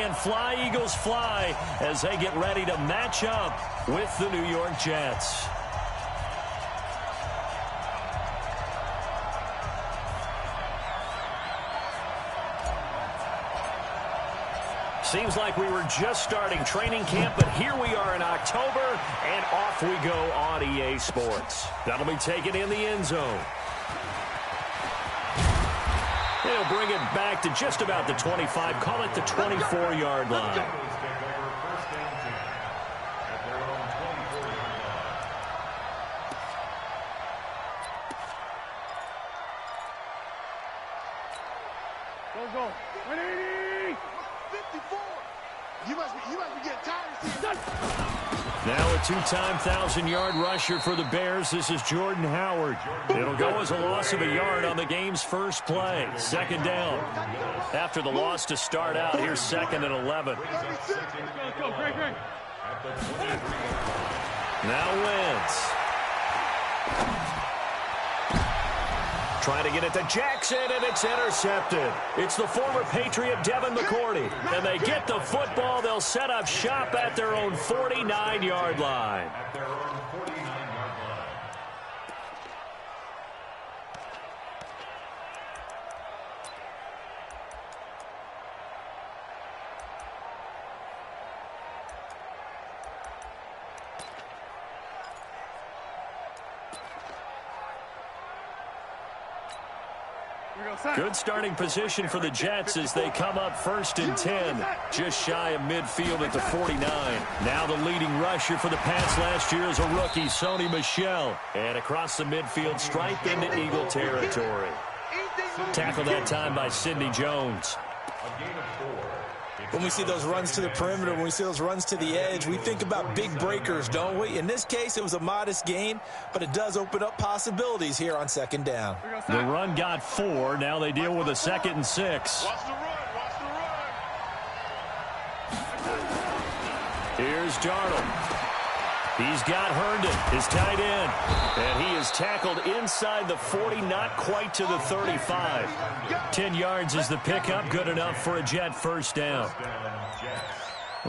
And fly, Eagles, fly, as they get ready to match up with the New York Jets. Seems like we were just starting training camp, but here we are in October, and off we go on EA Sports. That'll be taken in the end zone. They'll bring it back to just about the 25, call it the 24-yard line. Go. 180! 54! You must be getting tired of seeing. Now a two-time 1,000-yard rusher for the Bears. This is Jordan Howard. It'll go as a loss of a yard on the game's first play. Second down. After the loss to start out, here's 2nd and 11. Go, Greg. Now Wentz. Trying to get it to Jackson, and it's intercepted. It's the former Patriot Devin McCourty. And they get the football. They'll set up shop at their own 49-yard line. Good starting position for the Jets as they come up 1st and 10, just shy of midfield at the 49. Now the leading rusher for the Pats last year is a rookie, Sony Michel. And across the midfield stripe into Eagle territory. Tackled that time by Sidney Jones. When we see those runs to the perimeter, when we see those runs to the edge, we think about big breakers, don't we? In this case, it was a modest gain, but it does open up possibilities here on 2nd down. The run got 4. Now they deal with a 2nd and 6. Watch the run. Here's Darnold. He's got Herndon, his tight end. And he is tackled inside the 40, not quite to the 35. 10 yards is the pickup, good enough for a Jet first down.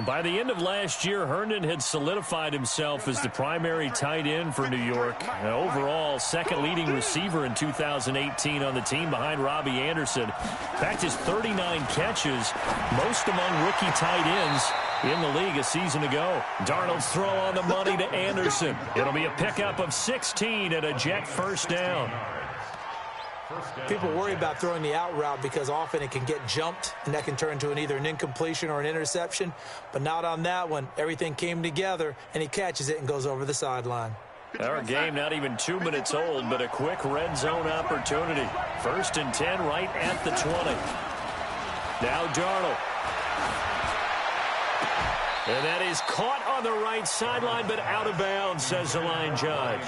By the end of last year, Herndon had solidified himself as the primary tight end for New York. Overall, 2nd leading receiver in 2018 on the team behind Robbie Anderson. In fact, his 39 catches, most among rookie tight ends in the league a season ago. Darnold's throw on the money to Anderson. It'll be a pickup of 16 and a Jet first down. People worry about throwing the out route because often it can get jumped, and that can turn into either an incompletion or an interception. But not on that one. Everything came together, and he catches it and goes over the sideline. Our game not even 2 minutes old, but a quick red zone opportunity. 1st and 10 right at the 20. Now Darnold. And that is caught on the right sideline, but out of bounds, says the line judge.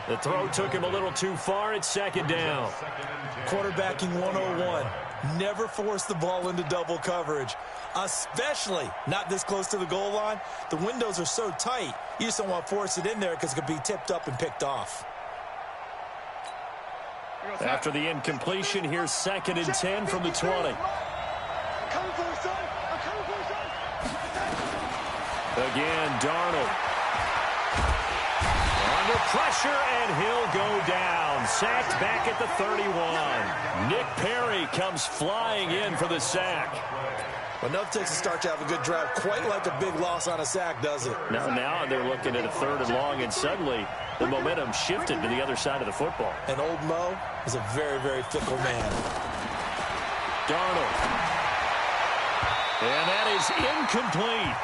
The throw took him a little too far. It's 2nd down. Quarterbacking 101. Never force the ball into double coverage, especially not this close to the goal line. The windows are so tight, you just don't want to force it in there because it could be tipped up and picked off. After the incompletion, here's 2nd and 10 from the 20. Again, Darnold. Under pressure, and he'll go down. Sacked back at the 31. Nick Perry comes flying in for the sack. Well, enough takes a start to have a good drive. Quite like a big loss on a sack, does it? Now they're looking at a 3rd and long, and suddenly the momentum shifted to the other side of the football. And old Mo is a very, very fickle man. Darnold. And that is incomplete.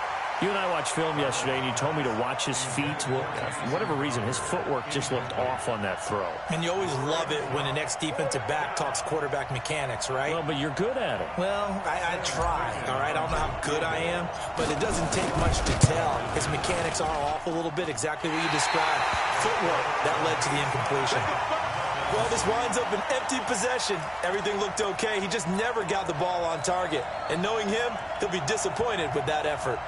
You and I watched film yesterday, and you told me to watch his feet. Well, for whatever reason, his footwork just looked off on that throw. And you always love it when the next defensive back talks quarterback mechanics, right? Well, but you're good at it. Well, I try, all right? I don't know how good I am, but it doesn't take much to tell. His mechanics are off a little bit, exactly what you described. Footwork, that led to the incompletion. Well, this winds up an empty possession. Everything looked okay. He just never got the ball on target. And knowing him, he'll be disappointed with that effort.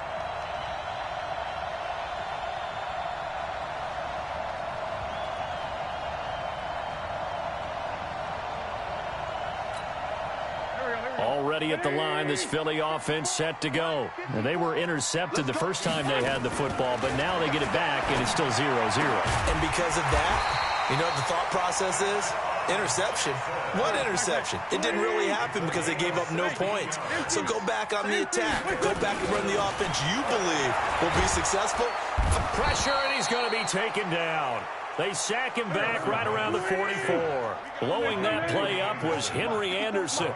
Already at the line. This Philly offense set to go. And they were intercepted the first time they had the football, but now they get it back, and it's still 0-0. And because of that, you know what the thought process is? Interception. What interception? It didn't really happen because they gave up no points. So go back on the attack. Go back and run the offense you believe will be successful. Pressure, and he's going to be taken down. They sack him back right around the 44. Blowing that play up was Henry Anderson.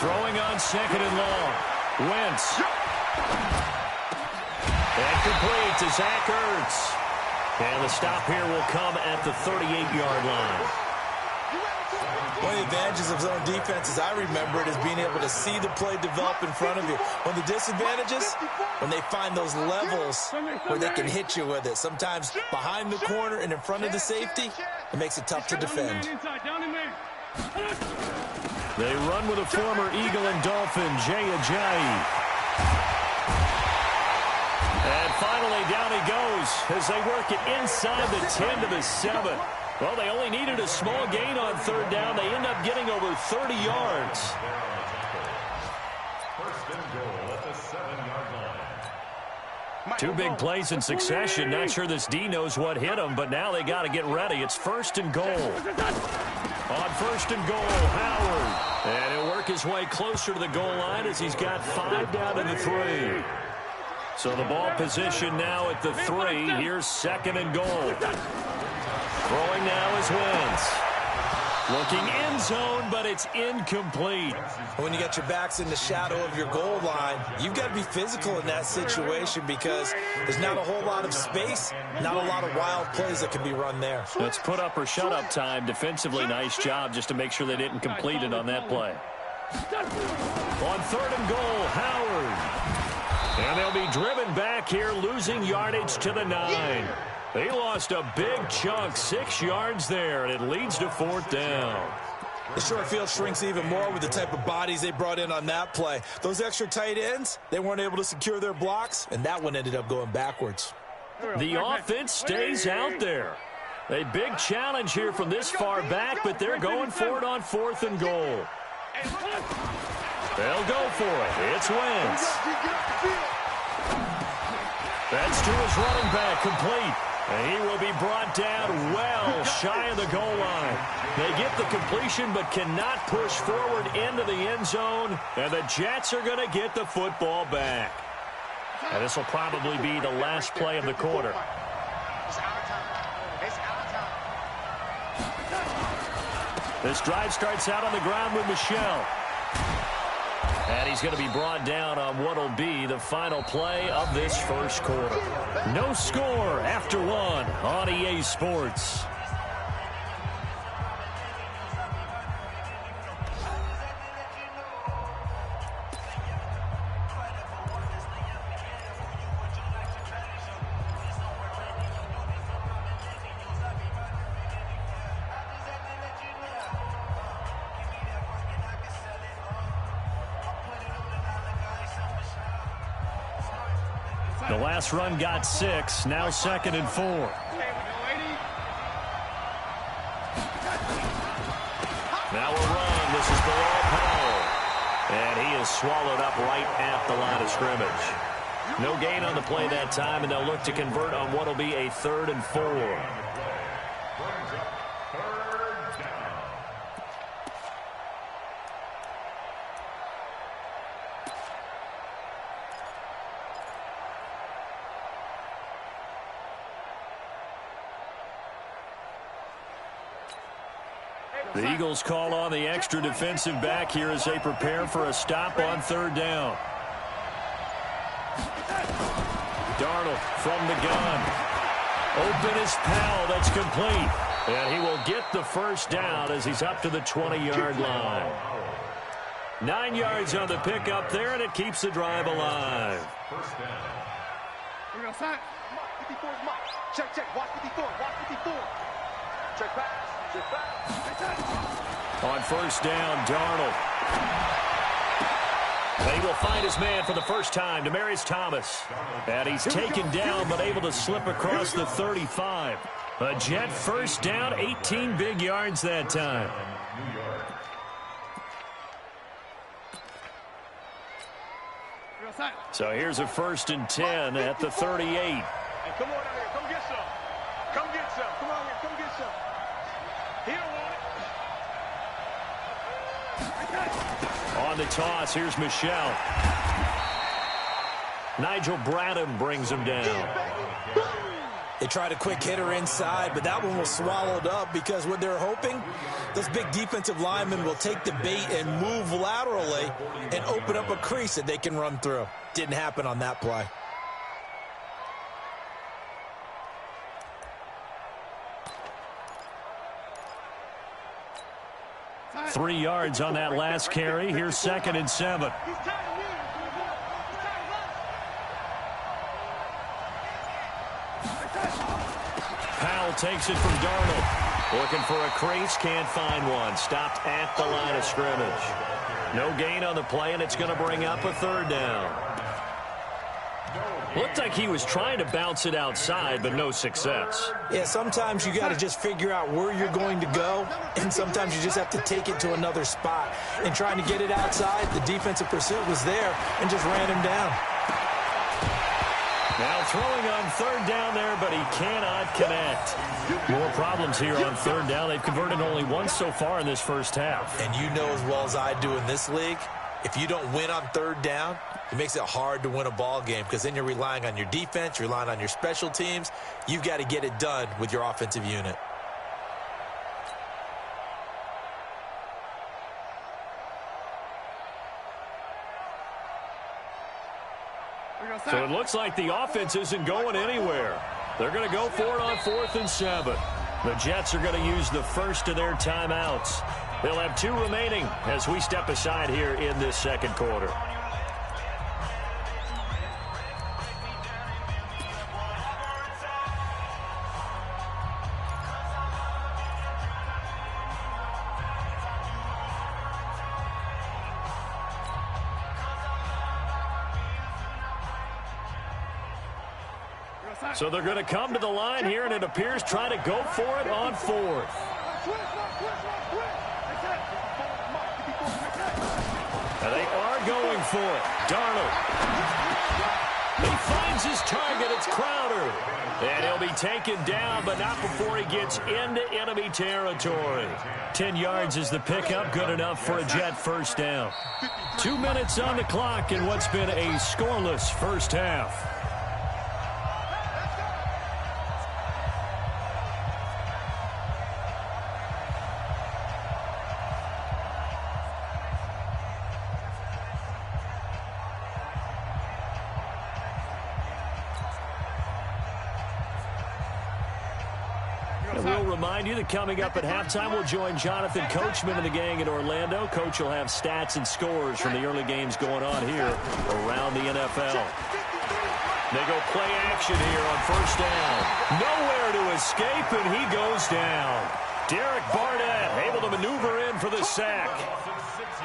Throwing on second and long. Wentz. And complete to Zach Ertz. And the stop here will come at the 38-yard line. One of the advantages of zone defense, as I remember it, is being able to see the play develop in front of you. One of the disadvantages, when they find those levels where they can hit you with it. Sometimes behind the corner and in front of the safety, it makes it tough to defend. They run with a former Eagle and Dolphin, Jay Ajayi. And finally, down he goes as they work it inside the 10 to the 7. Well, they only needed a small gain on third down. They end up getting over 30 yards. Two big plays in succession. Not sure this D knows what hit him, but now they got to get ready. It's first and goal. On first and goal, Howard. And he'll work his way closer to the goal line as he's got 5 down to the 3. So the ball position now at the 3. Here's second and goal. Throwing now is Wentz. Looking end zone, but it's incomplete. When you got your backs in the shadow of your goal line, you've got to be physical in that situation because there's not a whole lot of space, not a lot of wild plays that can be run there. It's put up or shut up time. Defensively, nice job just to make sure they didn't complete it on that play. On third and goal, Howard. And they'll be driven back here, losing yardage to the 9. They lost a big chunk, 6 yards there, and it leads to fourth down. The short field shrinks even more with the type of bodies they brought in on that play. Those extra tight ends, they weren't able to secure their blocks, and that one ended up going backwards. The offense stays out there. A big challenge here from this far back, but they're going for it on fourth and goal. They'll go for it. It's Wentz. That's to his running back, complete. And he will be brought down well shy of the goal line. They get the completion but cannot push forward into the end zone. And the Jets are going to get the football back. And this will probably be the last play of the quarter. This drive starts out on the ground with Michel. And he's going to be brought down on what will be the final play of this first quarter. No score after 1 on EA Sports. The last run got 6. Now second and 4. Now a run. This is Bilal Powell. And he is swallowed up right at the line of scrimmage. No gain on the play that time, and they'll look to convert on what will be a 3rd and 4. The Eagles call on the extra defensive back here as they prepare for a stop on 3rd down. Darnold from the gun. Open is Powell. That's complete. And he will get the first down as he's up to the 20-yard line. 9 yards on the pickup there, and it keeps the drive alive. First down. Here we go, side. 54 is Mike. Check, check. Watch 54. Watch 54. Check back. Check back. On first down, Darnold. He will find his man for the first time, Demaryius Thomas. And he's taken down but able to slip across the 35. A Jet first down, 18 big yards that time. So here's a 1st and 10 at the 38. Hey, come on out here. Come get some. Come get some. Come on here. Come get some. He don't want it. On the toss, here's Michelle. Nigel Bradham brings him down. They tried a quick hitter inside, but that one was swallowed up because what they're hoping, those big defensive linemen will take the bait and move laterally and open up a crease that they can run through. Didn't happen on that play. Three yards on that last carry. Here's 2nd and 7. Powell takes it from Darnold. Looking for a crease, can't find one. Stopped at the line of scrimmage. No gain on the play, and it's going to bring up a 3rd down. Looked like he was trying to bounce it outside, but no success. Yeah, sometimes you got to just figure out where you're going to go, and sometimes you just have to take it to another spot. And trying to get it outside, the defensive pursuit was there and just ran him down. Now throwing on 3rd down there, but he cannot connect. More problems here on 3rd down. They've converted only once so far in this first half. And you know as well as I do in this league, if you don't win on 3rd down, it makes it hard to win a ball game because then you're relying on your defense, you're relying on your special teams. You've got to get it done with your offensive unit. So it looks like the offense isn't going anywhere. They're going to go for it on 4th and 7. The Jets are going to use the first of their timeouts. They'll have 2 remaining as we step aside here in this 2nd quarter. So they're going to come to the line here, and it appears try to go for it on 4th. And they are going for it. Darnold. He finds his target. It's Crowder. And he'll be taken down, but not before he gets into enemy territory. 10 yards is the pickup. Good enough for a Jet 1st down. 2 minutes on the clock in what's been a scoreless first half. We'll remind you that coming up at halftime, we'll join Jonathan Coachman and the gang in Orlando. Coach will have stats and scores from the early games going on here around the NFL. They go play action here on 1st down. Nowhere to escape, and he goes down. Derek Barnett able to maneuver in for the sack.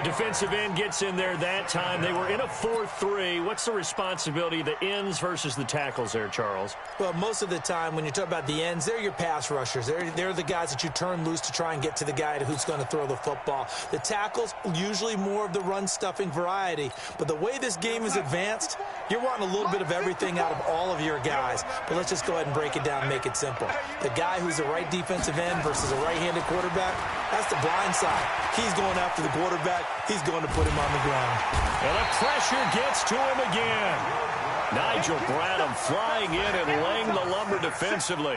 Defensive end gets in there that time. They were in a 4-3. What's the responsibility of the ends versus the tackles there, Charles? Well, most of the time when you talk about the ends, they're your pass rushers. They're the guys that you turn loose to try and get to the guy who's going to throw the football. The tackles, usually more of the run-stuffing variety. But the way this game is advanced, you're wanting a little bit of everything out of all of your guys. But let's just go ahead and break it down and make it simple. The guy who's the right defensive end versus a right-handed quarterback, that's the blind side. He's going after the quarterback. He's going to put him on the ground. And the pressure gets to him again. Nigel Bradham flying in and laying the lumber defensively.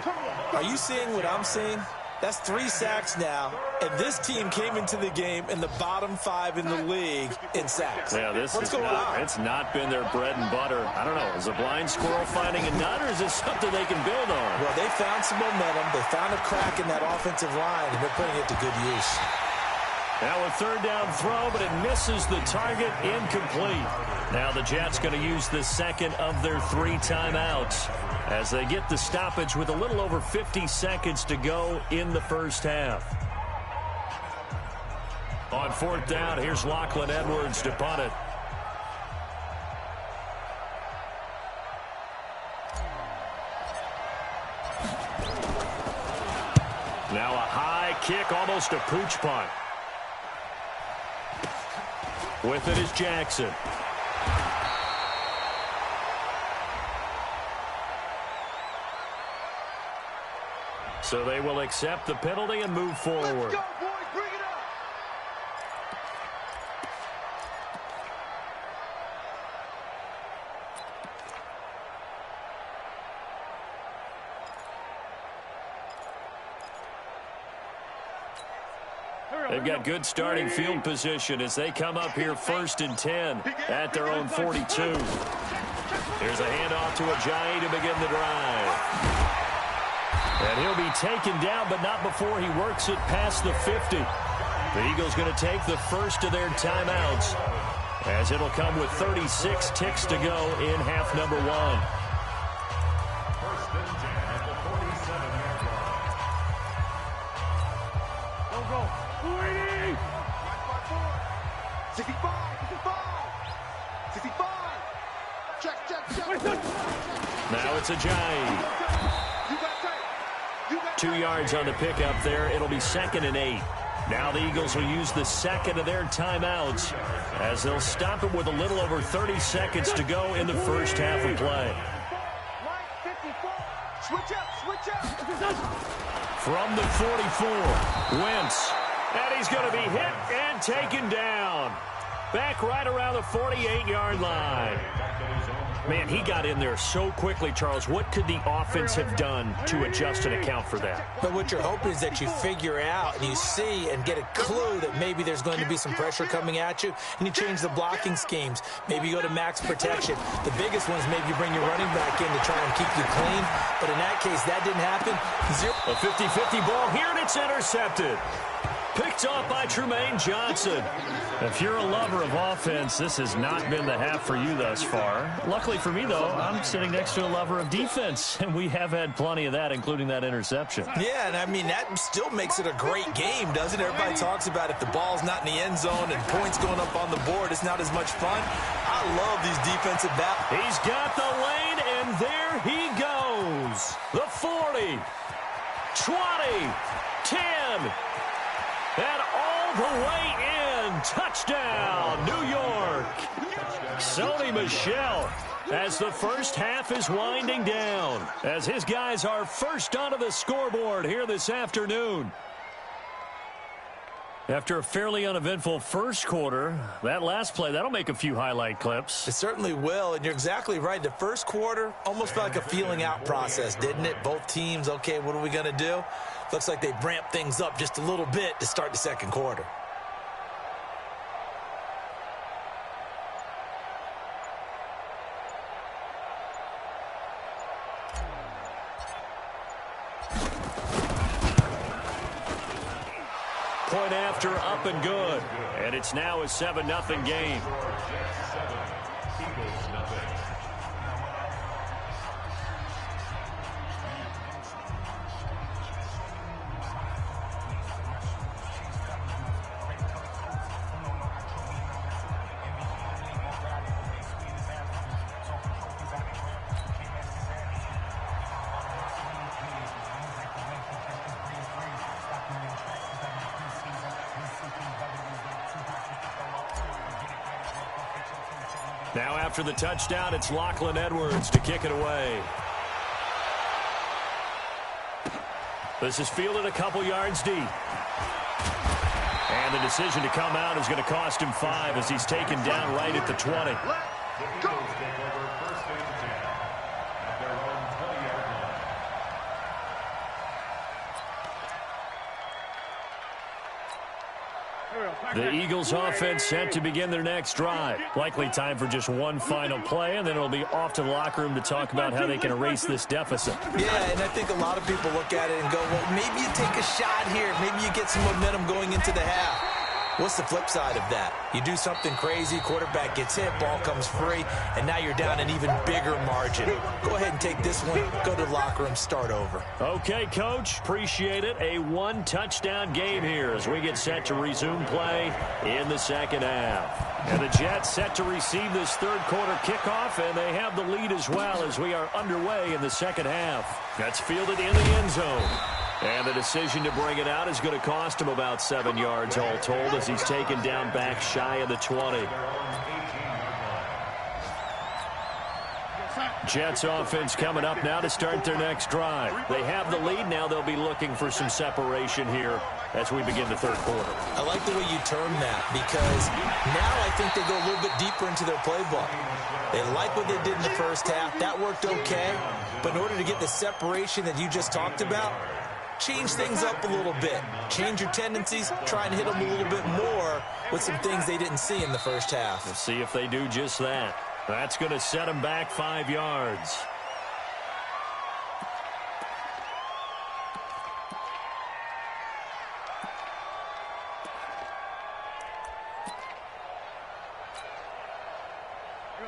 Are you seeing what I'm seeing? That's 3 sacks now, and this team came into the game in the bottom 5 in the league in sacks. Yeah, it's not been their bread and butter. I don't know, is a blind squirrel finding a nut, or is this something they can build on? Well, they found some momentum. They found a crack in that offensive line, and they're putting it to good use. Now a 3rd down throw, but it misses the target, incomplete. Now the Jets going to use the 2nd of their 3 timeouts as they get the stoppage with a little over 50 seconds to go in the first half. On 4th down, here's Lachlan Edwards to punt it. Now a high kick, almost a pooch punt. With it is Jackson. So they will accept the penalty and move forward. Let's go, boys. Bring it up. They've got good starting field position as they come up here 1st and 10 at their own 42. Here's a handoff to Ajayi to begin the drive. And he'll be taken down, but not before he works it past the 50. The Eagles going to take the first of their timeouts, as it'll come with 36 ticks to go in half number 1. Now it's Ajayi. 2 yards on the pickup there. It'll be 2nd and 8. Now the Eagles will use the second of their timeouts as they'll stop it with a little over 30 seconds to go in the first half of play. From the 44, Wentz. And he's going to be hit and taken down. Back right around the 48-yard line. Man, he got in there so quickly, Charles. What could the offense have done to adjust and account for that? But what you're hoping is that you figure out and you see and get a clue that maybe there's going to be some pressure coming at you, and you change the blocking schemes. Maybe you go to max protection. The biggest ones, maybe you bring your running back in to try and keep you clean. But in that case, that didn't happen. A 50-50 ball here, and it's intercepted. Picked off by Trumaine Johnson. If you're a lover of offense, this has not been the half for you thus far. Luckily for me, though, I'm sitting next to a lover of defense, and we have had plenty of that, including that interception. Yeah, and I mean, that still makes it a great game, doesn't it? Everybody talks about if the ball's not in the end zone and points going up on the board, it's not as much fun. I love these defensive battles. He's got the lane, and there he goes. The 40, 20, 10. And all the way in. Touchdown, New York. Sony Michel, as the first half is winding down, as his guys are first onto the scoreboard here this afternoon. After a fairly uneventful first quarter, that last play, that'll make a few highlight clips. It certainly will, and you're exactly right. The first quarter almost felt like a feeling out process, didn't it? Both teams, okay, what are we going to do? Looks like they ramped things up just a little bit to start the second quarter. Point after, up and good. And it's now a 7-0 game. Now after the touchdown, it's Lachlan Edwards to kick it away. This is fielded a couple yards deep. And the decision to come out is going to cost him 5 as he's taken down right at the 20. Go. The Eagles offense set to begin their next drive. Likely time for just one final play, and then it'll be off to the locker room to talk about how they can erase this deficit. Yeah, and I think a lot of people look at it and go, well, maybe you take a shot here. Maybe you get some momentum going into the half. What's the flip side of that? You do something crazy, quarterback gets hit, ball comes free, and now you're down an even bigger margin. Go ahead and take this one, go to the locker room, start over. Okay, Coach, appreciate it. A one-touchdown game here as we get set to resume play in the second half. And the Jets set to receive this third quarter kickoff, and they have the lead as well as we are underway in the second half. That's fielded in the end zone. And the decision to bring it out is going to cost him about 7 yards all told as he's taken down back shy of the 20. Jets offense coming up now to start their next drive. They have the lead. Now they'll be looking for some separation here as we begin the third quarter. I like the way you term that because now I think they go a little bit deeper into their playbook. They like what they did in the first half. That worked okay. But in order to get the separation that you just talked about, change things up a little bit. Change your tendencies. Try and hit them a little bit more with some things they didn't see in the first half. We'll see if they do just that. That's going to set them back 5 yards.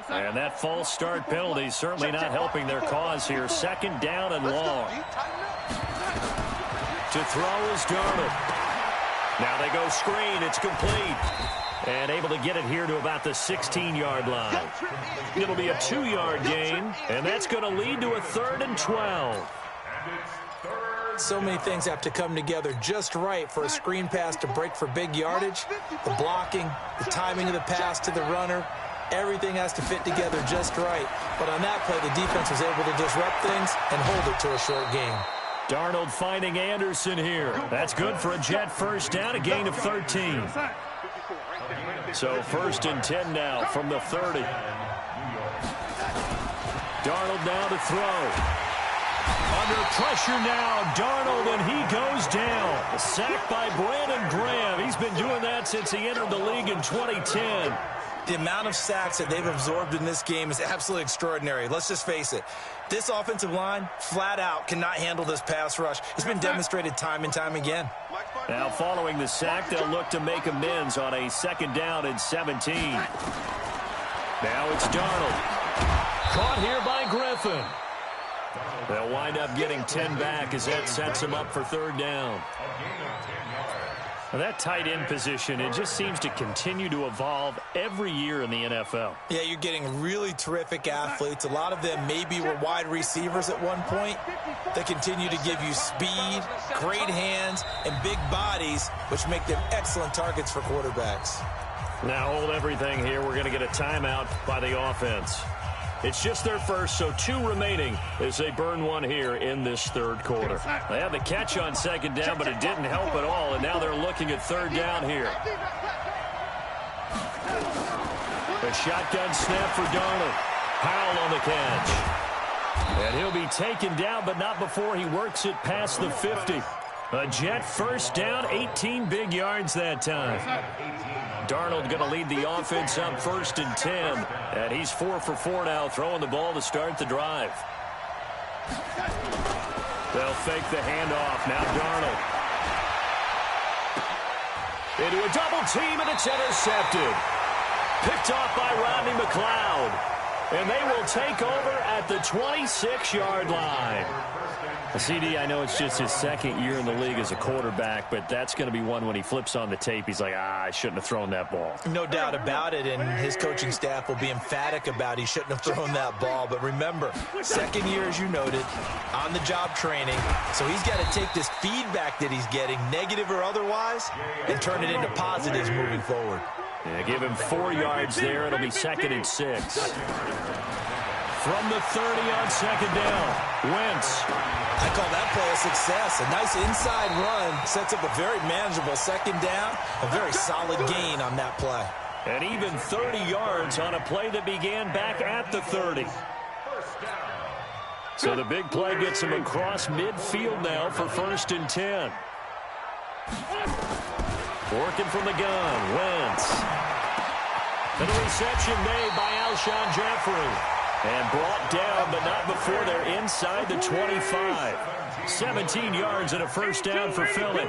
And that false start penalty is certainly not helping their cause here. Second down and long. To throw is Darnold. Now they go screen. It's complete. And able to get it here to about the 16-yard line. It'll be a 2-yard gain, and that's going to lead to a 3rd and 12. So many things have to come together just right for a screen pass to break for big yardage. The blocking, the timing of the pass to the runner, everything has to fit together just right. But on that play, the defense was able to disrupt things and hold it to a short gain. Darnold finding Anderson here. That's good for a Jet first down, a gain of 13. So 1st and 10 now from the 30. Darnold now to throw. Under pressure now, Darnold, and he goes down. Sacked by Brandon Graham. He's been doing that since he entered the league in 2010. The amount of sacks that they've absorbed in this game is absolutely extraordinary. Let's just face it. This offensive line, flat out, cannot handle this pass rush. It's been demonstrated time and time again. Now following the sack, they'll look to make amends on a 2nd down and 17. Now it's Darnold. Caught here by Griffin. They'll wind up getting 10 back as that sets them up for 3rd down. Now that tight end position, it just seems to continue to evolve every year in the NFL. Yeah, you're getting really terrific athletes. A lot of them maybe were wide receivers at one point. They continue to give you speed, great hands, and big bodies, which make them excellent targets for quarterbacks. Now hold everything here. We're going to get a timeout by the offense. It's just their first, so 2 remaining as they burn one here in this 3rd quarter. They had the catch on 2nd down, but it didn't help at all, and now they're looking at 3rd down here. A shotgun snap for Darnold. Powell on the catch. And he'll be taken down, but not before he works it past the 50. A Jet first down, 18 big yards that time. Darnold going to lead the offense up 1st and 10. And he's 4 for 4 now, throwing the ball to start the drive. They'll fake the handoff. Now Darnold. Into a double team, and it's intercepted. Picked off by Rodney McLeod. And they will take over at the 26-yard line. CD, I know it's just his 2nd year in the league as a quarterback, but that's going to be one when he flips on the tape. He's like, I shouldn't have thrown that ball. No doubt about it, and his coaching staff will be emphatic about he shouldn't have thrown that ball. But remember, 2nd year, as you noted, on-the-job training. So he's got to take this feedback that he's getting, negative or otherwise, and turn it into positives moving forward. Yeah, give him 4 yards there. It'll be 2nd and 6. From the 30 on 2nd down, Wentz. I call that play a success. A nice inside run sets up a very manageable 2nd down. A very solid gain on that play. And even 30 yards on a play that began back at the 30. So the big play gets him across midfield now for 1st and 10. Working from the gun, Wentz. And a reception made by Alshon Jeffrey. And brought down, but not before they're inside the 25. 17 yards and a first down for Philly.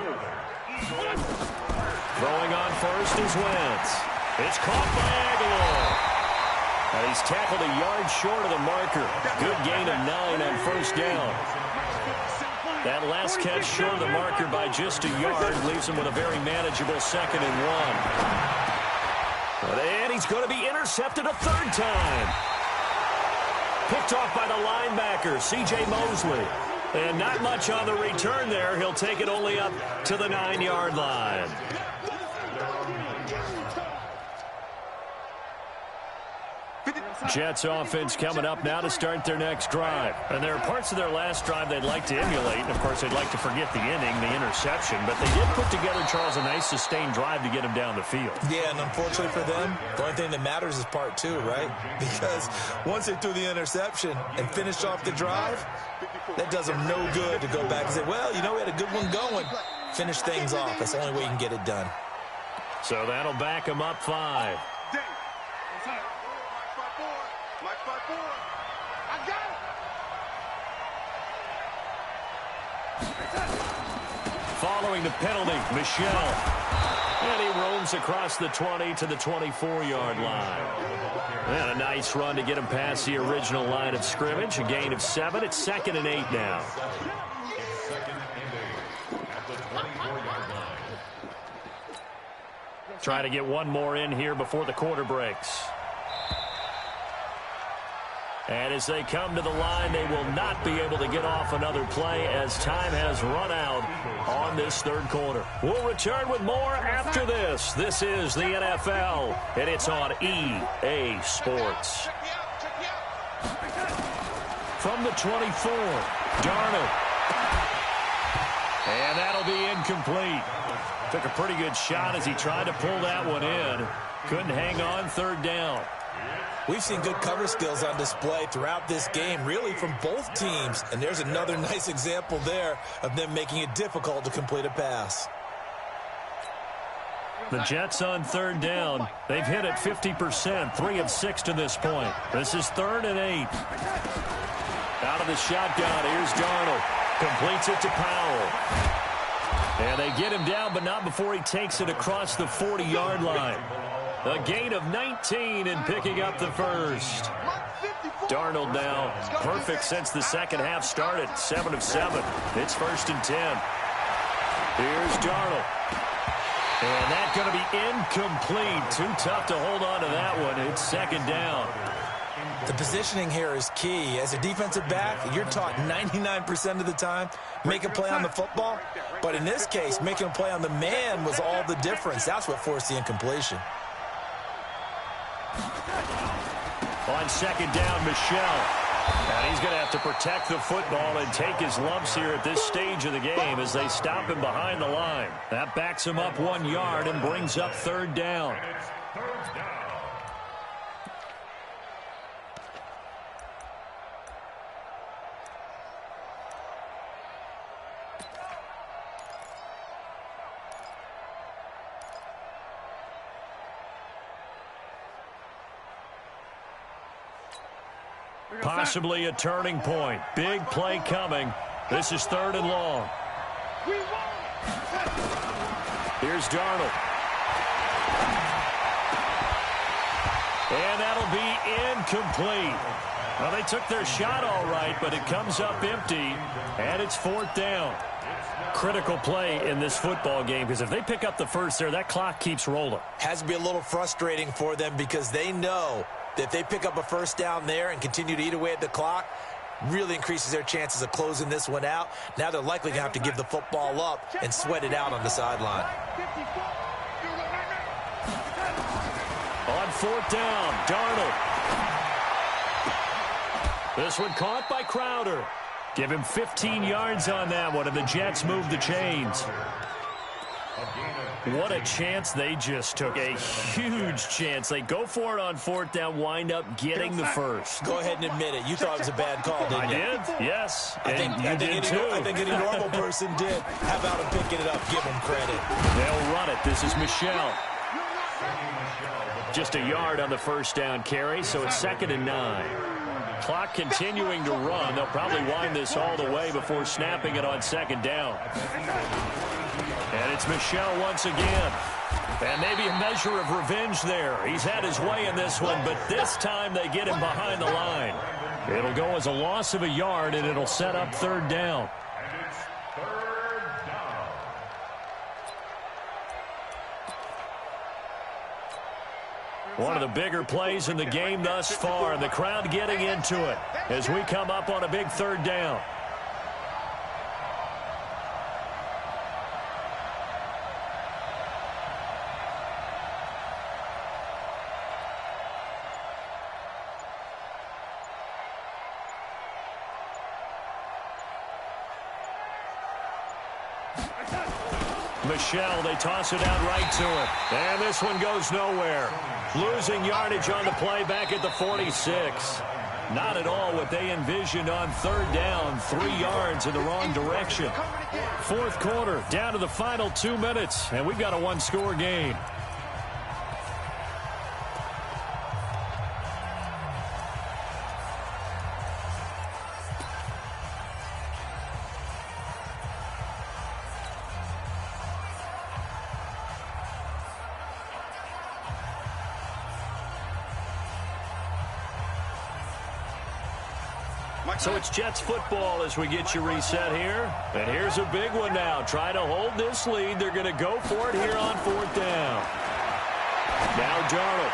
Throwing on first is Wentz. It's caught by Aguilar. And he's tackled a yard short of the marker. Good gain of 9 on first down. That last catch short of the marker by just a yard leaves him with a very manageable 2nd and 1. And he's going to be intercepted a 3rd time. Picked off by the linebacker, C.J. Mosley. And not much on the return there. He'll take it only up to the 9-yard line. Jets offense coming up now to start their next drive. And there are parts of their last drive they'd like to emulate. And, of course, they'd like to forget the inning, the interception. But they did put together, Charles, a nice sustained drive to get them down the field. Yeah, and unfortunately for them, the only thing that matters is part two, right? Because once they threw the interception and finished off the drive, that does them no good to go back and say, well, you know, we had a good one going. Finish things off. That's the only way you can get it done. So that'll back them up 5. Following the penalty, Michel. And he roams across the 20 to the 24-yard line. And a nice run to get him past the original line of scrimmage. A gain of 7. It's 2nd and 8 now. Trying to get one more in here before the quarter breaks. And as they come to the line, they will not be able to get off another play as time has run out on this third quarter. We'll return with more after this. This is the NFL, and it's on EA Sports. From the 24, Darnold. And that'll be incomplete. Took a pretty good shot as he tried to pull that one in. Couldn't hang on, 3rd down. We've seen good cover skills on display throughout this game, really from both teams. And there's another nice example there of them making it difficult to complete a pass. The Jets on 3rd down. They've hit it 50%, 3 of 6 to this point. This is 3rd and 8. Out of the shotgun, here's Darnold. Completes it to Powell. And they get him down, but not before he takes it across the 40-yard line. A gain of 19 and picking up the first. Darnold now perfect since the second half started. 7 of 7. It's 1st and 10. Here's Darnold. And that's going to be incomplete. Too tough to hold on to that one. It's 2nd down. The positioning here is key. As a defensive back, you're taught 99% of the time, make a play on the football. But in this case, making a play on the man was all the difference. That's what forced the incompletion. On 2nd down, Michel. And he's going to have to protect the football and take his lumps here at this stage of the game as they stop him behind the line. That backs him up 1 yard and brings up 3rd down. Possibly a turning point. Big play coming. This is 3rd and long. Here's Darnold. And that'll be incomplete. Well, they took their shot all right, but it comes up empty, and it's 4th down. Critical play in this football game, because if they pick up the first there, that clock keeps rolling. Has to be a little frustrating for them because they know that if they pick up a first down there and continue to eat away at the clock, really increases their chances of closing this one out. Now they're likely going to have to give the football up and sweat it out on the sideline. On 4th down, Darnold. This one caught by Crowder. Give him 15 yards on that one, and the Jets move the chains. What a chance they just took. A huge chance. They go for it on 4th down, wind up getting the first. Go ahead and admit it. You thought it was a bad call, didn't you? I did, yes. I think any normal person did. How about him picking it up? Give him credit. They'll run it. This is Michel. Just a yard on the first down carry, so it's 2nd and 9. Clock continuing to run. They'll probably wind this all the way before snapping it on 2nd down. And it's Michel once again. And maybe a measure of revenge there. He's had his way in this one, but this time they get him behind the line. It'll go as a loss of a yard, and it'll set up 3rd down. One of the bigger plays in the game thus far, and the crowd getting into it as we come up on a big 3rd down. Michelle, they toss it out right to him. And this one goes nowhere. Losing yardage on the play back at the 46. Not at all what they envisioned on third down. 3 yards in the wrong direction. Fourth quarter, down to the final 2 minutes, and we've got a one-score game. So it's Jets football as we get you reset here. And here's a big one now. Try to hold this lead. They're going to go for it here on fourth down. Now Darnold.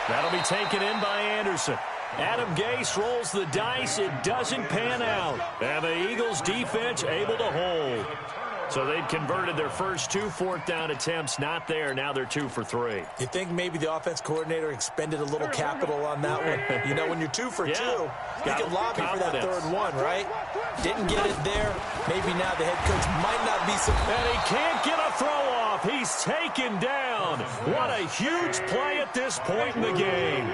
That'll be taken in by Anderson. Adam Gase rolls the dice. It doesn't pan out. And the Eagles defense able to hold. So they'd converted their first 2 fourth-down attempts. Not there. Now they're 2 for 3. You think maybe the offense coordinator expended a little capital on that one? You know, when you're 2 for 2, you can lobby for that third one, right? Didn't get it there. Maybe now the head coach might not be so... And he can't get a throw off. He's taken down. What a huge play at this point in the game.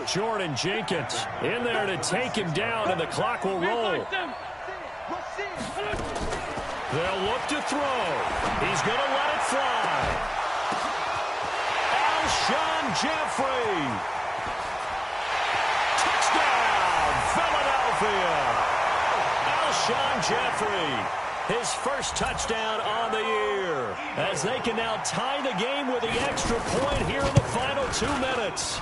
Jordan Jenkins in there to take him down, and the clock will roll. They'll look to throw. He's going to let it fly. Alshon Jeffrey. Touchdown, Philadelphia. Alshon Jeffrey, his first touchdown on the year, as they can now tie the game with the extra point here in the final 2 minutes.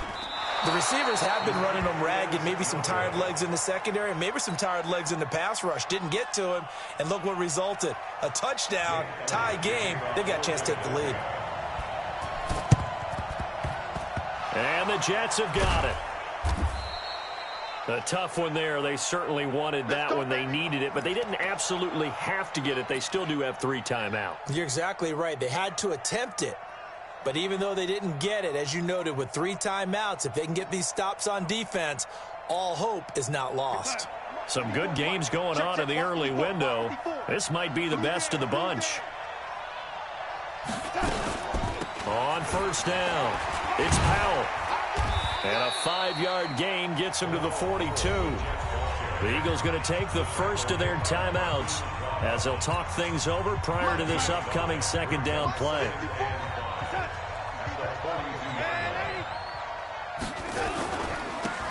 The receivers have been running them ragged, maybe some tired legs in the secondary, maybe some tired legs in the pass rush. Didn't get to him, and look what resulted. A touchdown, tie game. They got a chance to take the lead. And the Jets have got it. A tough one there. They certainly wanted that one. They needed it, but they didn't absolutely have to get it. They still do have 3 timeouts. You're exactly right. They had to attempt it. But even though they didn't get it, as you noted, with 3 timeouts, if they can get these stops on defense, all hope is not lost. Some good games going on in the early window. This might be the best of the bunch. On first down, it's Powell. And a 5-yard gain gets him to the 42. The Eagles going to take the first of their timeouts as they'll talk things over prior to this upcoming second down play.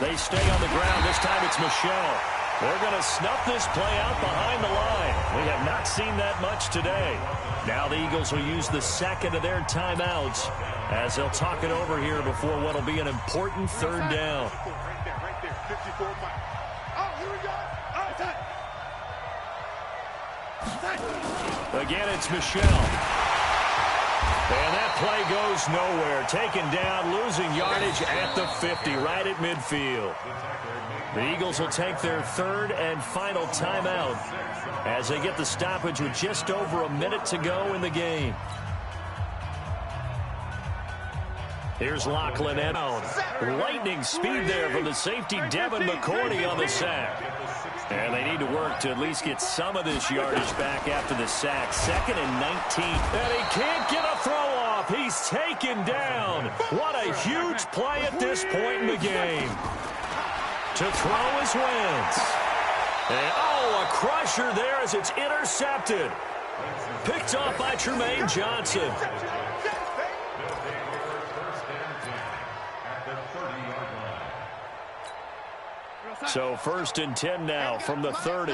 They stay on the ground. This time it's Michelle. They're going to snuff this play out behind the line. We have not seen that much today. Now the Eagles will use the second of their timeouts as they'll talk it over here before what will be an important third down. Right there. 54 Mike. Oh, here we go. Again, it's Michelle. And that play goes nowhere. Taken down, losing yardage at the 50, right at midfield. The Eagles will take their third and final timeout as they get the stoppage with just over a minute to go in the game. Here's Lachlan Edmonds. Lightning speed there from the safety Devin McCourty on the sack. And they need to work to at least get some of this yardage back after the sack. 2nd and 19. And he can't get a throw off. He's taken down. What a huge play at this point in the game. To throw his wins. And oh, a crusher there as it's intercepted. Picked off by Tremaine Johnson. So 1st and 10 now from the 30.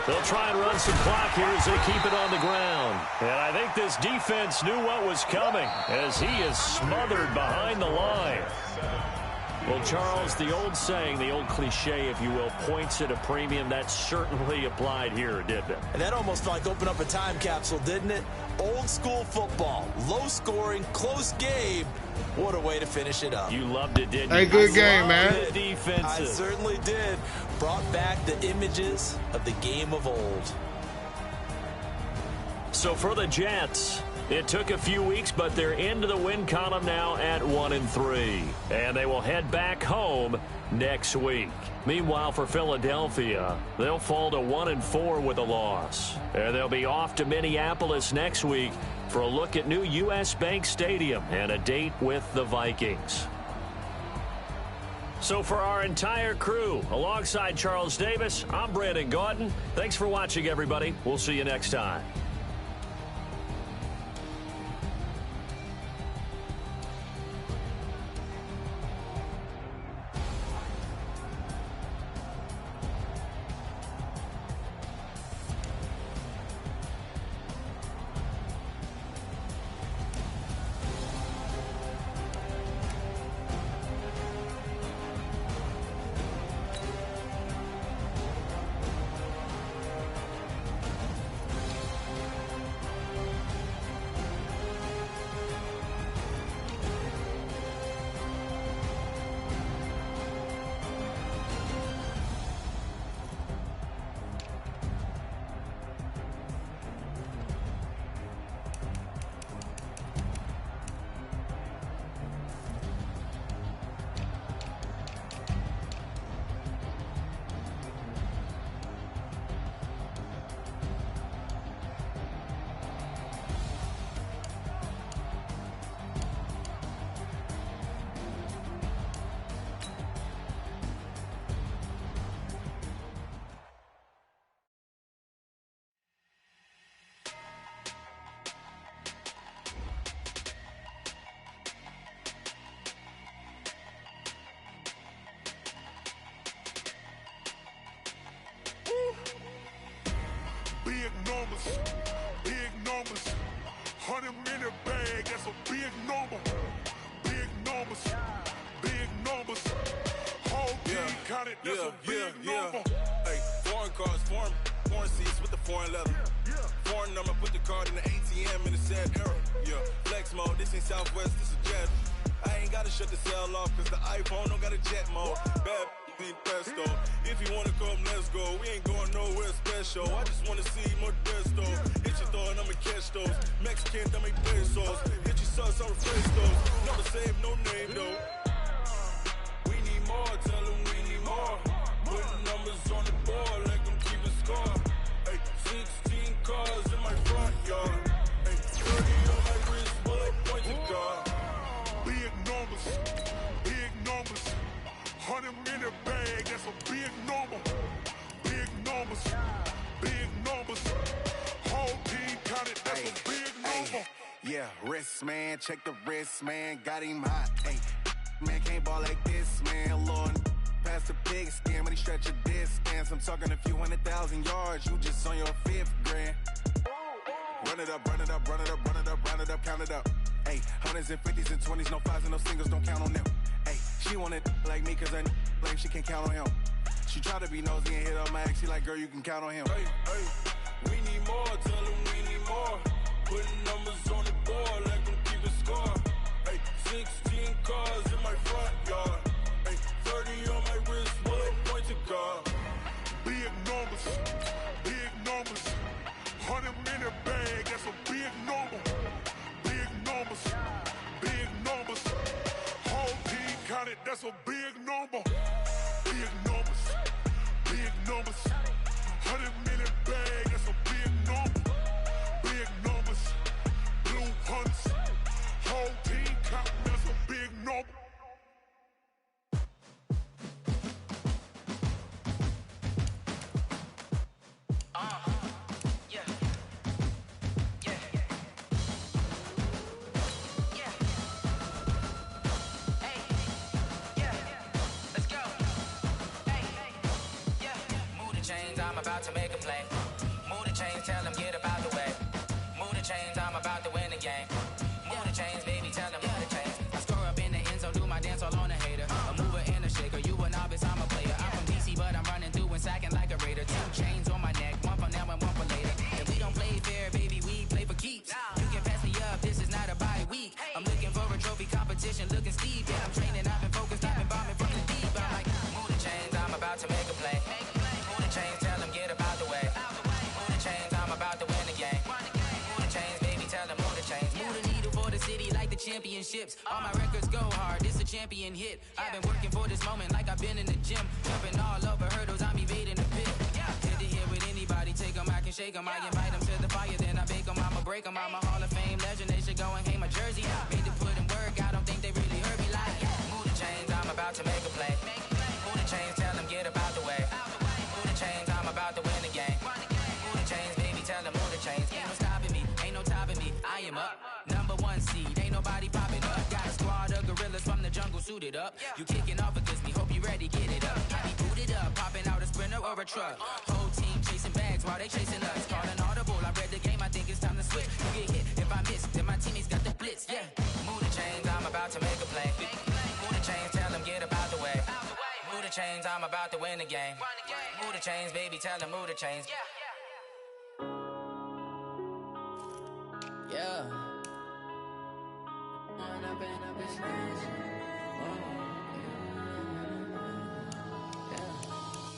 They'll try and run some clock here as they keep it on the ground. And I think this defense knew what was coming as he is smothered behind the line. Well, Charles, the old saying, the old cliche, if you will, points at a premium, that certainly applied here, didn't it? And that almost like opened up a time capsule, didn't it? Old school football, low scoring, close game. What a way to finish it up. You loved it, didn't you? Hey, good game, man. I certainly did. Brought back the images of the game of old. So for the Jets, It took a few weeks, but they're into the win column now at 1-3. And they will head back home next week. Meanwhile, for Philadelphia, they'll fall to 1-4 with a loss. And they'll be off to Minneapolis next week for a look at new U.S. Bank Stadium and a date with the Vikings. So for our entire crew, alongside Charles Davis, I'm Brandon Gaudin. Thanks for watching, everybody. We'll see you next time. Big numbers, 100-minute bag, that's a big number. Big numbers, whole team counted, that's a big number. Hey, foreign cars, foreign seats with the foreign leather. Foreign number, put the card in the ATM in the sad era. Yeah, flex mode, this ain't Southwest, this is Jet. I ain't gotta shut the cell off, cause the iPhone don't got a jet mode. Bad need pesto. If you wanna come, let's go. We ain't going nowhere special. I just wanna see more desto. Hit your throw and I'ma catch those. Mexican, I make pesos. Hit your sauce, I'll replace those. Never save no name though. We need more, tell them we need more. Putting numbers on the board like I'm keeping score. Hey, 16 cars in my front yard. Hey, 30 on my wrist, bullet point to God. Big numbers, 100-minute bag, that's a big number. Big numbers, whole team counted, that's a big number. Yeah, wrist man, check the wrist man, got him hot. Hey, man can't ball like this, man. Lord, past the pig skin when he stretch a distance. I'm talking a few 100,000 yards, you just on your 5th grand. Run it up, count it up. Hey, hundreds and 50s and 20s, no 5s and no singles, don't count on them. Hey, she want it like me cause her lame, she can't count on him. She try to be nosy and hit up my ex, she like, girl, you can count on him. Hey, we need more, tell them we need more. Putting numbers on the board like I'm keeping score. Hey, 16 cars in my front yard. Hey, 30 on my wrist, bullet point to God. Big numbers, 100-minute bag, that's a big number. Big numbers, whole team counted, that's a big number. Big numbers, 100-minute bag, that's a big number. Big numbers, blue hunts, whole team counting, that's a big number. To make a play. Move the chains, tell them get about the way. Move the chains, I'm about to win the game. Move the chains, baby, tell them move the chains. I score up in the end zone, do my dance all on a hater. A mover and a shaker, you a novice, I'm a player. I'm from DC, but I'm running through and sacking like a raider. 2 chains on my neck, one for now and one for later. And we don't play fair, baby, we play for keeps. You can pass me up, this is not a bye week. I'm looking for a trophy competition, looking steep. Yeah, I'm training, I've been focused, I've been bombing from the deep. I'm like, move the chains, I'm about to make a play. Move the chains, tell them get about the way. championships. All my records go hard, this a champion hit. I've been working for this moment like I've been in the gym. Jumping all over hurdles, I'm evading the pit. Head to head with anybody, take them, I can shake them. I invite them to the fire, then I bake them, I'ma break them. I'm a Hall of Fame legend, they should go and hang my jersey. Made to put in work, I don't think they really heard me like, move the chains, I'm about to make a play. Move the chains, tell them get about the way. Move the chains, I'm about to win the game. Move the chains, baby, tell them move the chains. Ain't no stopping me, ain't no topping me. I am up, #1 seed, ain't nobody popping up. Got a squad of gorillas from the jungle suited up. You kicking off against me, hope you ready, get it up. I be booted up, popping out a Sprinter or a truck. Whole team chasing bags while they chasing us. Call an audible, I read the game, I think it's time to switch. You get hit, if I miss, then my teammates got the blitz, yeah. Move the chains, I'm about to make a play. Move the chains, tell them get about the way. Move the chains, I'm about to win the game. Move the chains, baby, tell them move the chains. Yeah.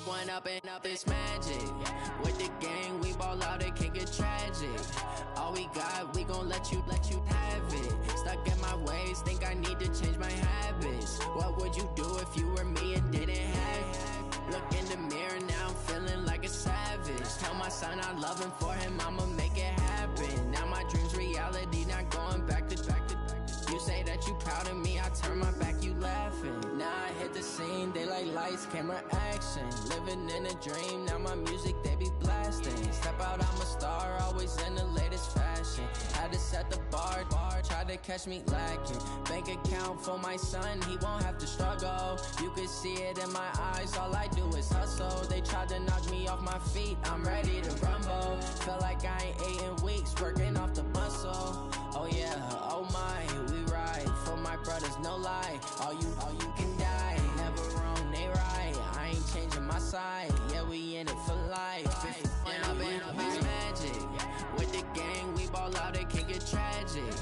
One up and up, it's magic. With the gang, we ball out, it can get tragic. All we got, we gon' let you have it. Stuck in my ways, think I need to change my habits. What would you do if you were me and didn't have it? Look in the mirror, now I'm feeling like a savage. Tell my son I love him, for him I'ma make it happen. Now my dream's reality, not going back to. You say that you proud of me, I turn my back, you laughing. Now I hit the scene, they like lights, camera, action. Living in a dream, now my music, they be blasting. Step out, I'm a star, always in the latest fashion. Had to set the bar, try to catch me lacking. Bank account for my son, he won't have to struggle. You can see it in my eyes, all I do is hustle. They tried to knock me off my feet, I'm ready to rumble. Felt like I ain't ate in weeks, working off the muscle. Oh yeah, oh my, we ride for my brothers, no lie. All you can die, never wrong, they right. I ain't changing my side, yeah, we in it for life. And I've been it's magic. With the gang, we ball out, it can get tragic.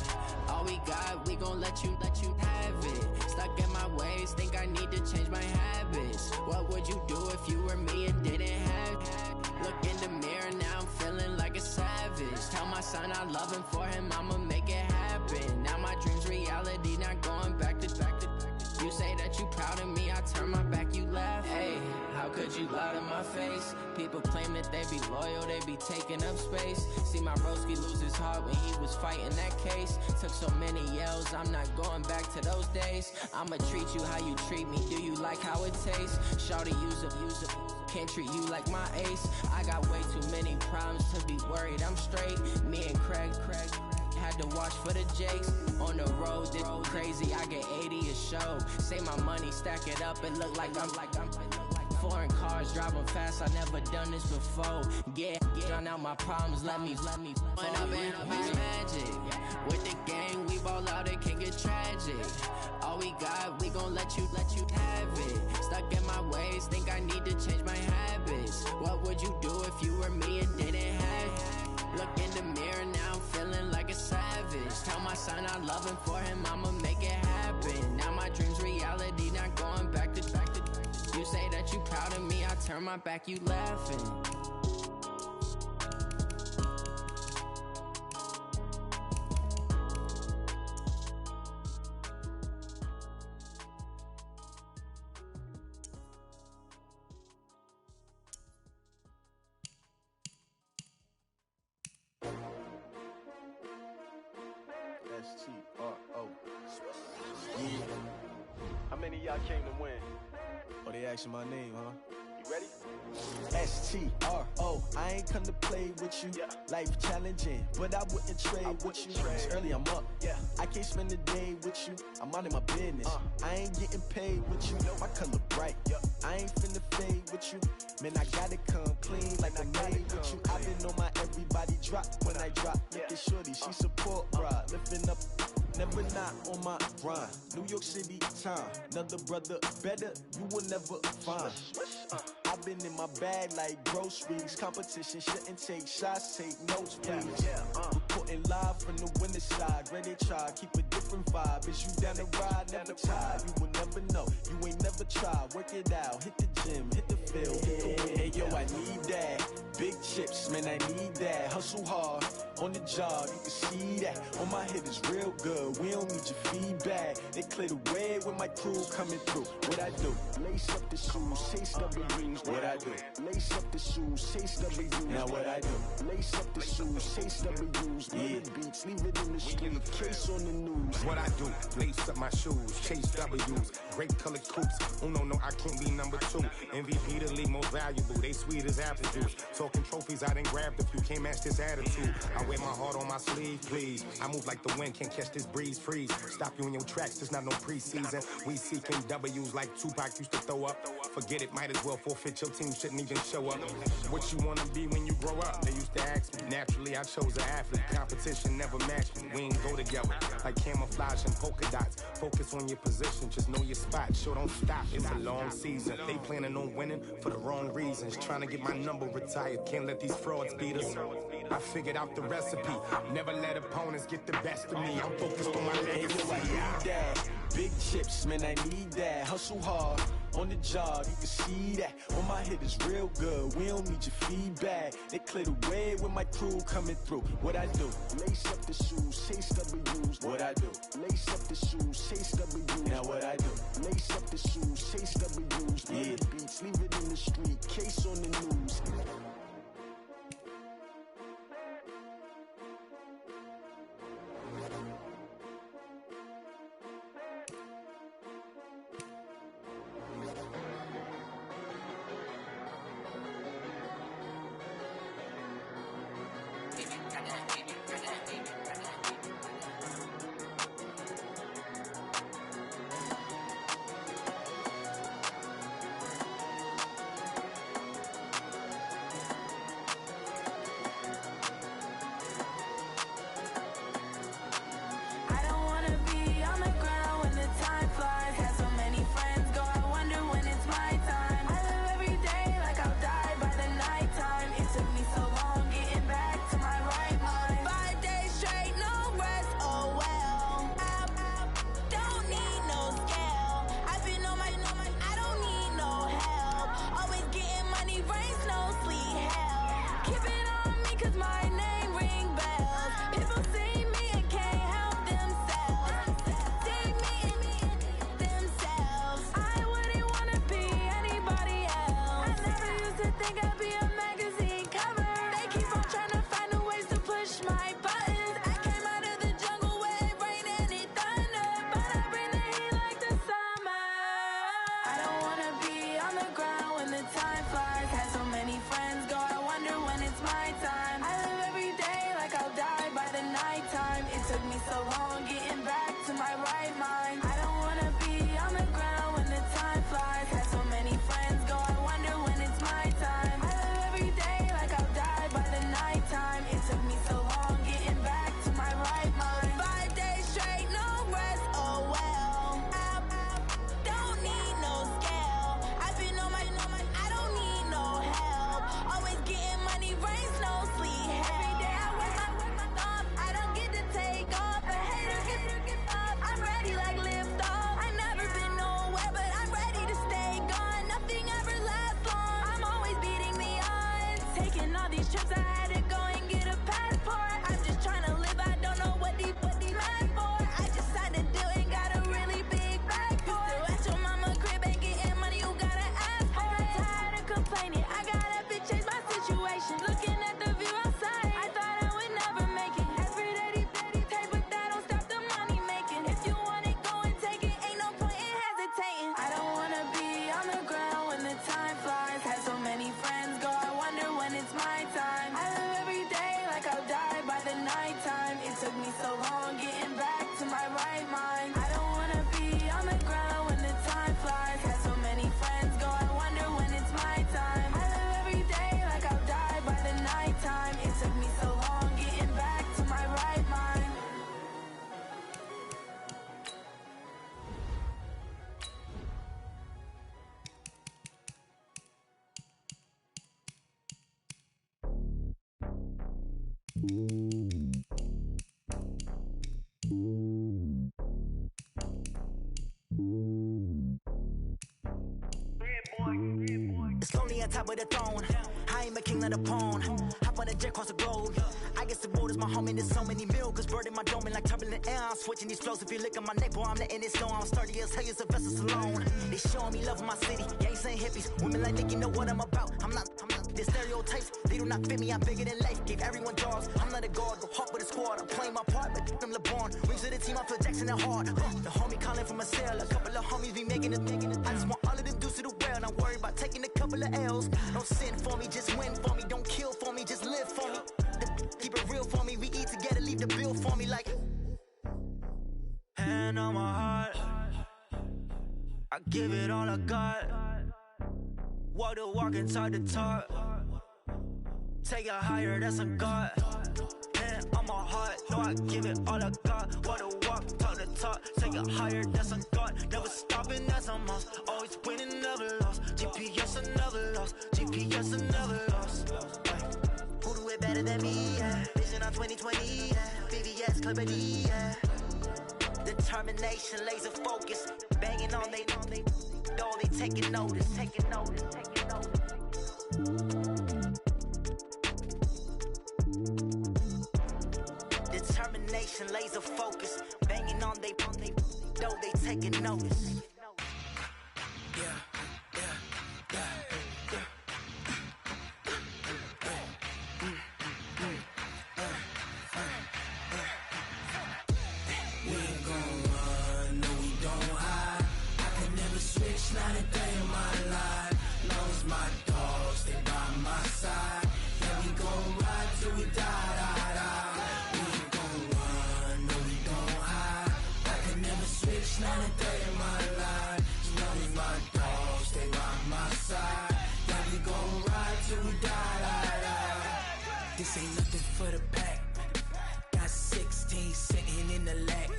All we got, we gon' let you have it. Stuck in my ways, think I need to change my habits. What would you do if you were me and didn't have it? Look in the mirror, now I'm feeling like a savage. Tell my son I love him, for him I'ma make it happen. Now my dream's reality, not going back to. You say that you proud of me, I turn my back, you laugh. Hey, how could you lie to my face? People claim that they be loyal, they be taking up space. See my broski lose his heart when he was fighting that case. Took so many yells, I'm not going back to those days. I'ma treat you how you treat me, do you like how it tastes? Shawty, use up, can't treat you like my ace. I got way too many problems to be worried, I'm straight. Me and Craig had to watch for the Jakes. On the road, this crazy, I get 80 a show. Say my money, stack it up, it look like I'm foreign cars, driving fast, I never done this before. Yeah, drown out my problems, let me When I've been it's magic. With the gang, we ball out, it can get tragic. All we got, we gon' let you have it. Stuck in my ways, think I need to change my habits. What would you do if you were me and didn't have it? Look in the mirror, now I'm feeling like a savage. Tell my son I love him, for him I'ma make it happen. Now my dream's reality, not going back to. You say that you proud of me, I turn my back, you laughing. S-T-R-O. Yeah. How many of y'all came to win? Oh, they asking my name, huh? You ready? S-T-R-O. I ain't come to play with you. Yeah. Life challenging, but I wouldn't trade with you. It's early, I'm up. Yeah. I can't spend the day with you. I'm out of my business. I ain't getting paid with you. My color bright. Yeah. I ain't finna fade with you. Man, I gotta come clean like I'm made with you. I've been on my everybody drop when I drop. Look at shorty, she support, bruh. Lifting up. Never not on my grind. New York City time. Another brother better, you will never find. I I've been in my bag like groceries. Competition shouldn't take shots, take notes, please. Reporting live from the winter side. Ready to try, keep a different vibe. Is you down the ride, never tired. You will never know, you ain't never tried. Work it out, hit the gym, hit the field, hit the wind. Hey yo, I need that. Big chips, man, I need that. Hustle hard, on the job, you can see that. On my head is real good, we don't need your feedback. They clear the way with my crew coming through. What I do? Lace up the shoes, chase W's. What I do? Lace up the shoes, chase W's. Now what I do? Lace up the shoes, chase W's. Yeah, beats, leave it in the street, case on the news. What I do? Lace up my shoes, chase W's. Great colored coops. Oh no, I can't be number 2. MVP the league most valuable. They sweet as apple juice. Talking trophies, I done grabbed a few. Can't match this attitude. I wear my heart on my sleeve, please. I move like the wind, can't catch this breeze. Freeze. Stop you in your tracks. There's not no preseason. We seeking W's like Tupac used to throw up. Forget it, might as well forfeit. Your team shouldn't even show up. What you wanna be when you grow up? They used to ask me. Naturally, I chose an athlete. Competition never matched me. We ain't go together like camouflage and polka dots. Focus on your position, just know your spot. Sure, don't stop. It's a long season. They planning on winning for the wrong reasons. Trying to get my number retired. Can't let these frauds beat us. I figured out the recipe. Never let opponents get the best of me. I'm focused on my legacy. I need that. Big chips, man, I need that. Hustle hard, on the job, you can see that. On my head is real good, we don't need your feedback. They clear the way with my crew coming through. What I do? Lace up the shoes, chase W's. What I do? Lace up the shoes, chase W's. Now what I do? Lace up the shoes, chase W's. Yeah, beats, leave it in the street, case on the news. It's lonely on top of the throne. I ain't a king of the pawn. Hop on a jet across the globe. I guess the road is my home and there's so many mills. Bird in my dome and like turbulent air. I'm switching these flows. If you look at my neck, boy, I'm letting it slow. I'm sturdy as hell, as a vessel alone. They showing me love in my city. Gangs ain't hippies. Women like Nicky know what I'm about. I'm not. The stereotypes, they do not fit me. I'm bigger than life. Gave everyone jobs. I'm not a guard. Go hard with a squad. I'm playing my part, but them LeBron. Rings to the team. I feel Jackson and hard. The homie calling from a cell. A couple of homies be making it. I just want all of them dudes to do well. Not worry about taking a couple of L's. Don't sin for me, just win for me. Don't kill for me, just live for me. Keep it real for me. We eat together, leave the bill for me like. Hand on my heart, I give it all I got. Walk the walk and talk the talk. Take it higher, that's a God. Hand on my heart, no, I give it all I got. Walk the walk, talk the talk. Take it higher, that's a God. Never stopping, that's a must. Always winning, never lost. GPS, I never lost. GPS, I never lost. Who do it better than me? Yeah. Vision on 2020, yeah. VVS, Clipper D, yeah. Determination, laser focus. Banging on they door, they taking notice, taking notice, taking notice. Determination, laser focus. Banging on they door, they taking notice. Not a day in my life, long as my dogs stay by my side. Yeah, we gon' ride till we die. We ain't gon' run, no we don't hide. I can never switch, not a day in my life, as long as my dogs stay by my side. Yeah, we gon' ride till we die. This ain't nothing for the pack. Got 16 sitting in the lag.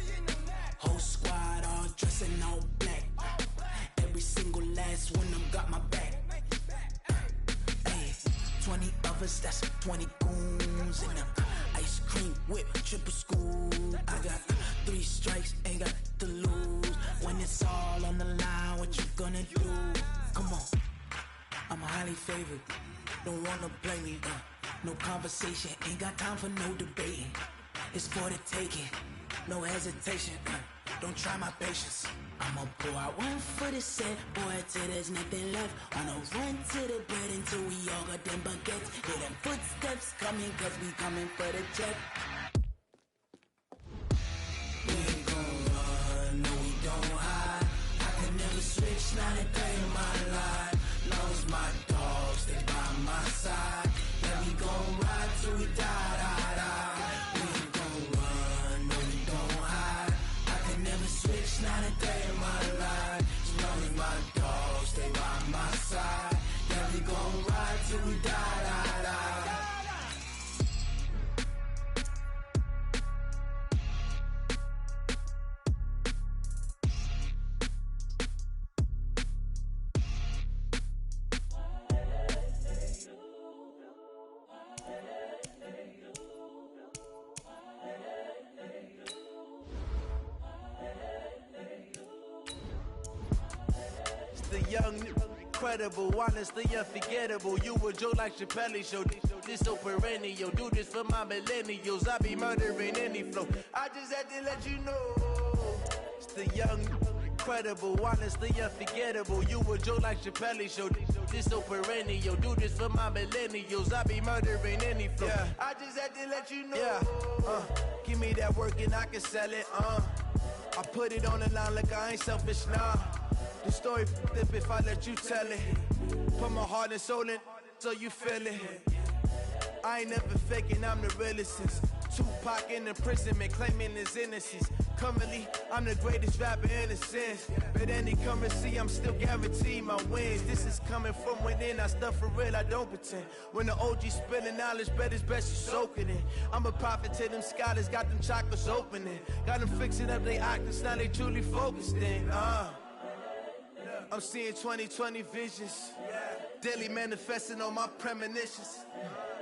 Whole squad all dressing all black. Every single last one of them got my back. Hey, 20 of us, that's 20 goons in them. Ice cream whip, triple school. I got 3 strikes, ain't got to lose. When it's all on the line, what you gonna do? Come on, I'm highly favored. Don't wanna play me, no conversation, ain't got time for no debating. It's for the taking, no hesitation. Don't try my patience. I'ma pour out one for the set, boy, till there's nothing left. On a run to the bread until we all got them baguettes. Hear them footsteps coming, cause we coming for the check. We ain't gon' run, no we don't hide. I can never switch, not a day in my life. Long as my dogs stay by my side. Yeah, we gon' ride till we die. We ain't gon' run, no we don't hide. I can never switch, not a day in my life. As long as my dogs stay by my side. Yeah, we gon' ride till we die. The young, incredible, honestly unforgettable. You a joke like Chappelle show. This so perennial. Do this for my millennials. I be murdering any flow. I just had to let you know. It's the young, incredible, honestly unforgettable. You a joke like Chappelle show. This so perennial. Do this for my millennials. I be murdering any flow. Yeah. I just had to let you know. Yeah. Give me that work and I can sell it. I put it on the line like I ain't selfish, nah. The story flip if I let you tell it. Put my heart and soul in so you feel it. I ain't never faking, I'm the realest since Tupac in imprisonment, claiming his innocence. Currently, I'm the greatest rapper in a sense. But any currency, I'm still guaranteed my wins. This is coming from within, I stuff for real, I don't pretend. When the OG spilling knowledge, bet it's best you soak it in. I'm a prophet to them scholars, got them chakras opening. Got them fixing up they octaves, now they truly focused in. I'm seeing 2020 visions, daily manifesting on my premonitions.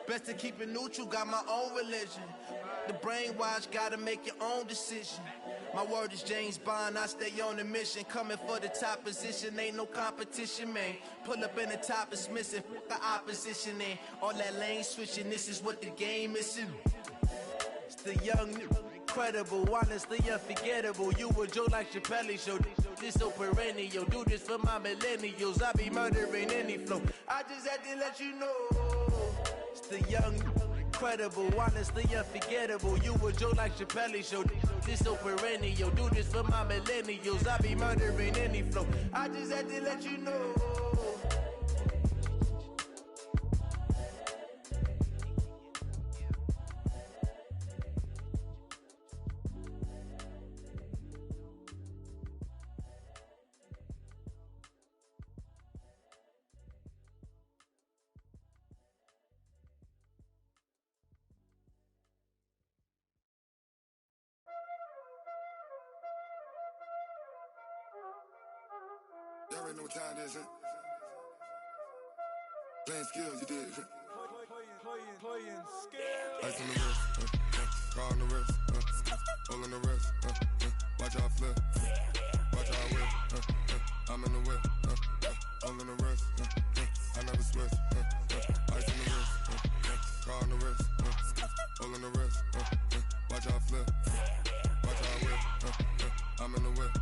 Best to keep it neutral, got my own religion. the brainwash, gotta make your own decision. My word is James Bond, I stay on the mission. Coming for the top position, ain't no competition, man. Pull up in the top is missing, the opposition in. All that lane switching, this is what the game is in. It's the young, incredible, honestly unforgettable. You a Joe like Chappelle show, this so perennial. Do this for my millennials, I be murdering any flow. I just had to let you know. It's the young, incredible, honestly unforgettable. You a Joe like Chappelle show, this so perennial. Do this for my millennials, I be murdering any flow. I just had to let you know. Y'all already know what time it is, huh? Playing skills, you did. Playing skills. Ice on the wrist, car on the wrist, all on the wrist, watch out flip, watch out whip, I'm in the whip, all on the wrist, I never switch, ice on the wrist, car on the wrist, all on the wrist, watch out flip, watch out whip, I'm in the whip,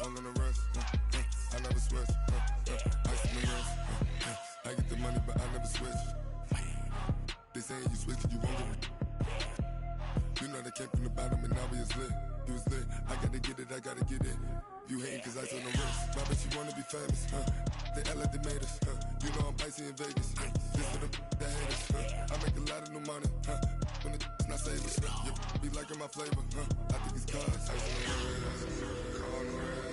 all on the wrist, I never switch, ice on the wrist, I get the money but I never switch. They saying you switch and you won't get it. You know they came from the bottom and now we is lit. You was lit, I gotta get it, I gotta get it. You hating cause ice on the wrist. My bitch, you wanna be famous, They act like they made us, You know I'm icy in Vegas, This for the that hate us, I make a lot of new money, When it's not savers, You be liking my flavor, I think it's cause ice on the wrist, car on the wrist.